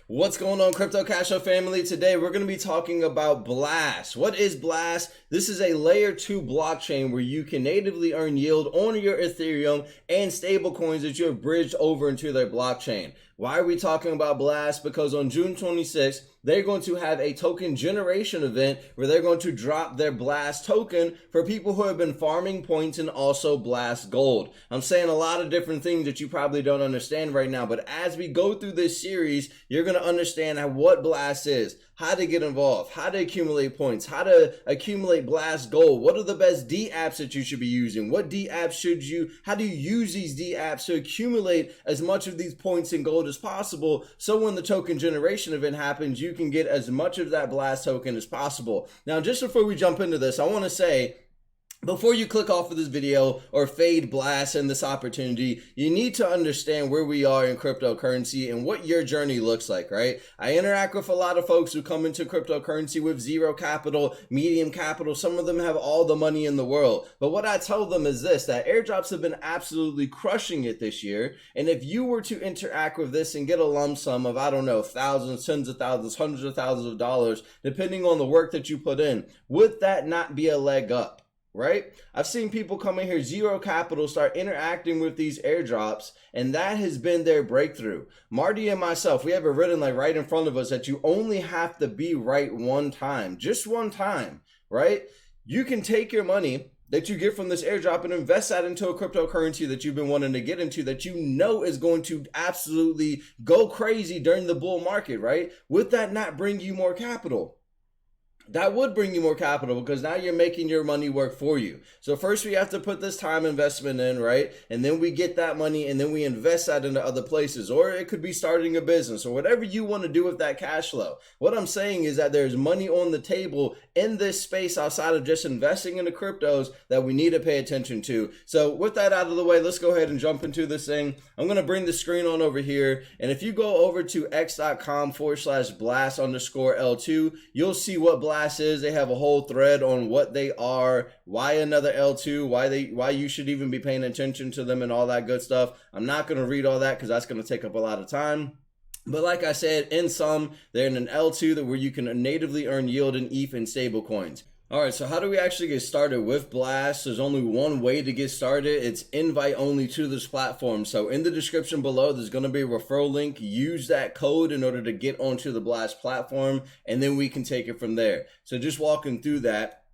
What's going on, Crypto Cash Flow family? Today we're going to be talking about Blast. What is Blast? This is a layer 2 blockchain where you can natively earn yield on your Ethereum and stable coins that you have bridged over into their blockchain. Why are we talking about Blast? Because on June 26th, they're going to have a token generation event where they're going to drop their Blast token for people who have been farming points and also Blast Gold. I'm saying a lot of different things that you probably don't understand right now, but as we go through this series, you're going to understand what Blast is, how to get involved, how to accumulate points, how to accumulate Blast Gold, what are the best D apps that you should be using, what D apps how do you use these D apps to accumulate as much of these points and gold as possible, so when the token generation event happens, you can get as much of that Blast token as possible. Now, just before we jump into this, I want to say, before you click off of this video or fade Blast and this opportunity, you need to understand where we are in cryptocurrency and what your journey looks like, right? I interact with a lot of folks who come into cryptocurrency with zero capital, medium capital. Some of them have all the money in the world. But what I tell them is this, that airdrops have been absolutely crushing it this year. And if you were to interact with this and get a lump sum of, I don't know, thousands, tens of thousands, hundreds of thousands of dollars, depending on the work that you put in, would that not be a leg up? Right? I've seen people come in here, zero capital, start interacting with these airdrops, and that has been their breakthrough. Marty and myself, we have it written like right in front of us that you only have to be right one time, just one time, right? You can take your money that you get from this airdrop and invest that into a cryptocurrency that you've been wanting to get into that you know is going to absolutely go crazy during the bull market, right? Would that not bring you more capital? That would bring you more capital because now you're making your money work for you. So first we have to put this time investment in, right? And then we get that money and then we invest that into other places, or it could be starting a business or whatever you want to do with that cash flow. What I'm saying is that there's money on the table in this space outside of just investing into cryptos that we need to pay attention to. So with that out of the way, let's go ahead and jump into this thing. I'm going to bring the screen on over here. And if you go over to x.com/blast_L2, you'll see what Blast is. They have a whole thread on what they are, why another L2, why you should even be paying attention to them and all that good stuff. I'm not going to read all that because that's going to take up a lot of time. But like I said, in sum, they're in an L2 where you can natively earn yield in ETH and stable coins. All right, so how do we actually get started with Blast? There's only one way to get started. It's invite only to this platform. So in the description below, there's going to be a referral link. Use that code in order to get onto the Blast platform, and then we can take it from there. So just walking through that,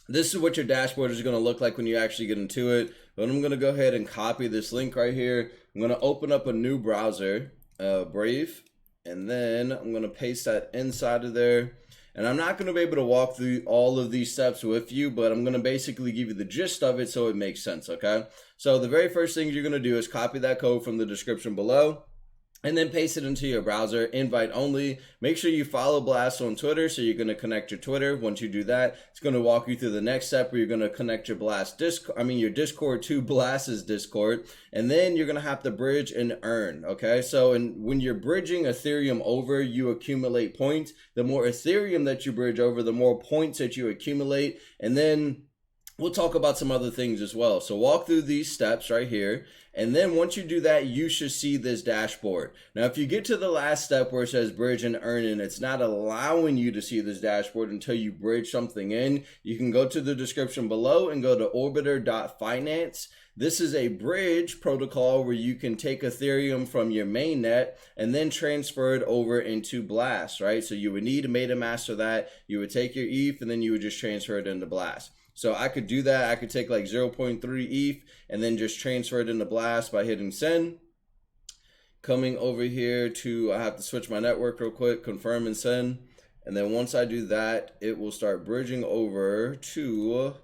this is what your dashboard is going to look like when you actually get into it. But I'm going to go ahead and copy this link right here. I'm going to open up a new browser, Brave, and then I'm going to paste that inside of there. And I'm not going to be able to walk through all of these steps with you, but I'm going to basically give you the gist of it so it makes sense, okay? So the very first thing you're going to do is copy that code from the description below and then paste it into your browser, invite only. Make sure you follow Blast on Twitter, so you're going to connect your Twitter. Once you do that, it's going to walk you through the next step where you're going to connect your your Discord to Blast's Discord, and then you're going to have to bridge and earn, okay? So when you're bridging Ethereum over, you accumulate points. The more Ethereum that you bridge over, the more points that you accumulate, and then we'll talk about some other things as well. So walk through these steps right here. And then once you do that, you should see this dashboard. Now, if you get to the last step where it says bridge and earn, and it's not allowing you to see this dashboard until you bridge something in, you can go to the description below and go to orbiter.finance. This is a bridge protocol where you can take Ethereum from your mainnet and then transfer it over into Blast, right? So you would need a MetaMask that. You would take your ETH and then you would just transfer it into Blast. So I could do that. I could take like 0.3 ETH and then just transfer it into Blast by hitting send. Coming over here to, I have to switch my network real quick, confirm and send. And then once I do that, it will start bridging over to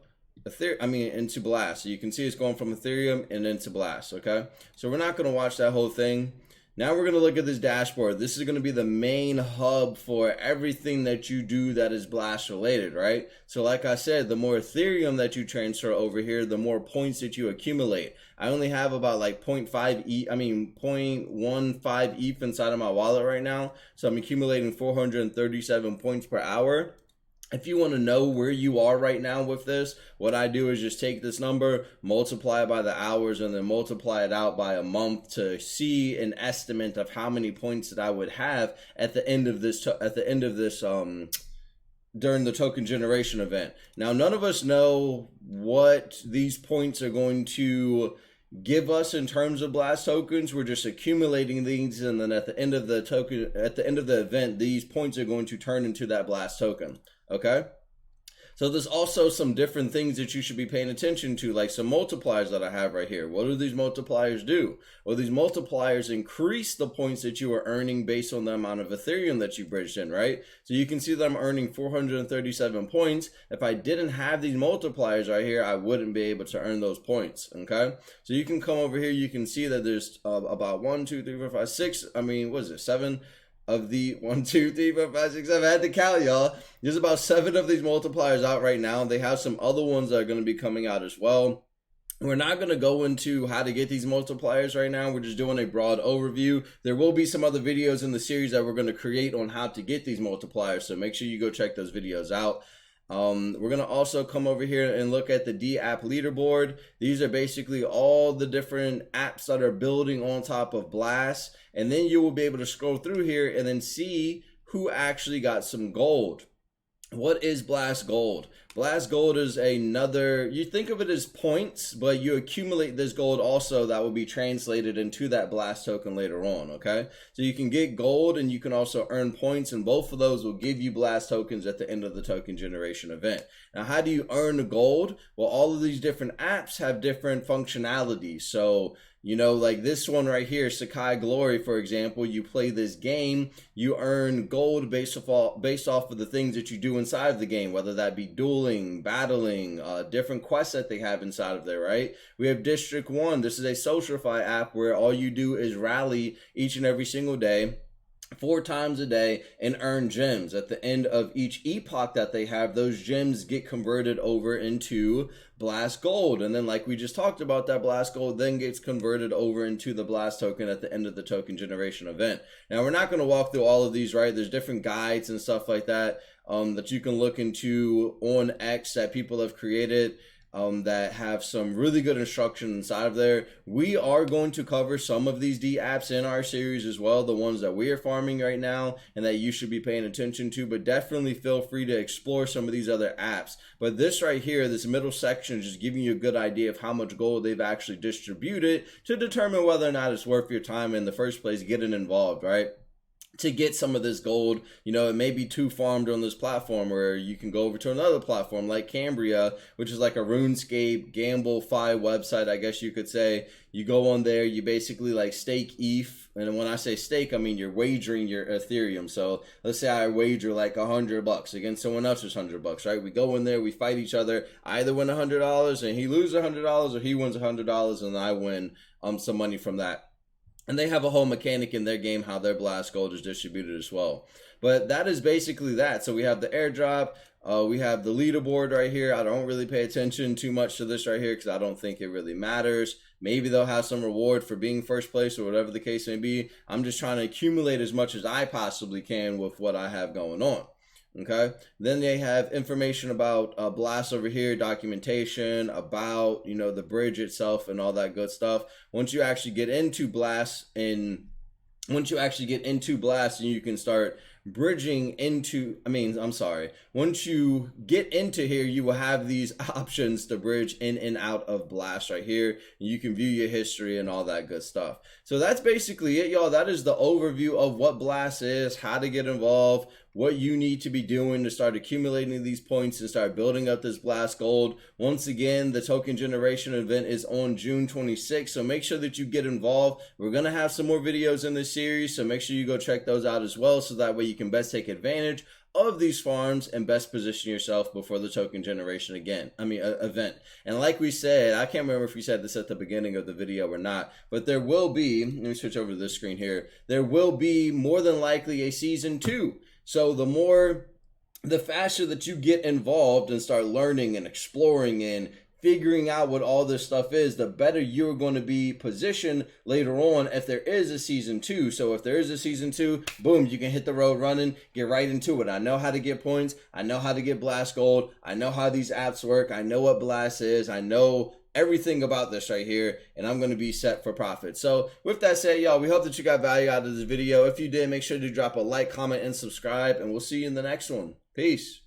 into Blast. So you can see it's going from Ethereum and into Blast, okay? So we're not going to watch that whole thing. Now we're going to look at this dashboard. This is going to be the main hub for everything that you do that is Blast related, right? So like I said, the more Ethereum that you transfer over here, the more points that you accumulate. I only have about like 0.15 ETH inside of my wallet right now. So I'm accumulating 437 points per hour. If you want to know where you are right now with this, what I do is just take this number, multiply it by the hours, and then multiply it out by a month to see an estimate of how many points that I would have at the end of this during the token generation event. Now, none of us know what these points are going to give us in terms of blast tokens. We're just accumulating these, and then at the end of the event, these points are going to turn into that blast token. Okay, so there's also some different things that you should be paying attention to, like some multipliers that I have right here. What do these multipliers do? Well, these multipliers increase the points that you are earning based on the amount of Ethereum that you bridged in, right? So you can see that I'm earning 437 points. If I didn't have these multipliers right here, I wouldn't be able to earn those points, okay? So you can come over here, you can see that there's about 1, 2, 3, 4, 5, 6, I mean, what is it, 7 of the 1, 2, 3, 4, 5, 6, 7. I had to count, y'all. There's about 7 of these multipliers out right now. They have some other ones that are going to be coming out as well. We're not going to go into how to get these multipliers right now. We're just doing a broad overview. There will be some other videos in the series that we're going to create on how to get these multipliers, so make sure you go check those videos out. We're going to also come over here and look at the D app leaderboard. These are basically all the different apps that are building on top of Blast. And then you will be able to scroll through here and then see who actually got some gold. What is Blast Gold? Blast Gold is another, you think of it as points, but you accumulate this gold also that will be translated into that Blast token later on, okay? So you can get gold and you can also earn points, and both of those will give you Blast tokens at the end of the token generation event. Now, how do you earn the gold? Well, all of these different apps have different functionalities. So, you know, like this one right here, Sakai Glory, for example, you play this game, you earn gold based off of the things that you do inside of the game, whether that be dueling, battling, different quests that they have inside of there, right? We have District 1. This is a Socialify app where all you do is rally each and every single day, 4 times a day, and earn gems. At the end of each epoch that they have, those gems get converted over into Blast Gold. And then, like we just talked about, that Blast Gold then gets converted over into the Blast token at the end of the token generation event. Now, we're not going to walk through all of these, right? There's different guides and stuff like that that you can look into on X that people have created. That have some really good instruction inside of there. We are going to cover some of these D apps in our series as well, the ones that we are farming right now and that you should be paying attention to, but definitely feel free to explore some of these other apps. But this right here, this middle section, is just giving you a good idea of how much gold they've actually distributed to determine whether or not it's worth your time in the first place getting involved, right? To get some of this gold, you know, it may be too farmed on this platform, where you can go over to another platform like Cambria, which is like a RuneScape GambleFi website, I guess you could say. You go on there, you basically like stake ETH, and when I say stake, I mean you're wagering your Ethereum. So let's say I wager like $100 against someone else's $100, right? We go in there, we fight each other. I either win $100 and he loses $100, or he wins $100 and I win some money from that. And they have a whole mechanic in their game how their Blast Gold is distributed as well. But that is basically that. So we have the airdrop. We have the leaderboard right here. I don't really pay attention too much to this right here because I don't think it really matters. Maybe they'll have some reward for being first place or whatever the case may be. I'm just trying to accumulate as much as I possibly can with what I have going on. Okay, then they have information about Blast over here, documentation about, you know, the bridge itself and all that good stuff. Once you actually get into Blast and you can start bridging into, once you get into here, you will have these options to bridge in and out of Blast right here. You can view your history and all that good stuff. So that's basically it, y'all. That is the overview of what Blast is, how to get involved, what you need to be doing to start accumulating these points and start building up this Blast Gold. Once again, the token generation event is on June 26th, so make sure that you get involved. We're going to have some more videos in this series, so make sure you go check those out as well, so that way you can best take advantage of these farms and best position yourself before the token generation event. And like we said, I can't remember if we said this at the beginning of the video or not, but there will be, let me switch over to this screen here, there will be more than likely a season 2. So the faster that you get involved and start learning and exploring and figuring out what all this stuff is, the better you're going to be positioned later on if there is a season 2. So if there is a season 2, boom, you can hit the road running, get right into it. I know how to get points. I know how to get Blast Gold. I know how these apps work. I know what Blast is. I know everything about this right here, and I'm going to be set for profit. So with that said, y'all, we hope that you got value out of this video. If you did, make sure to drop a like, comment, and subscribe, and we'll see you in the next one. Peace.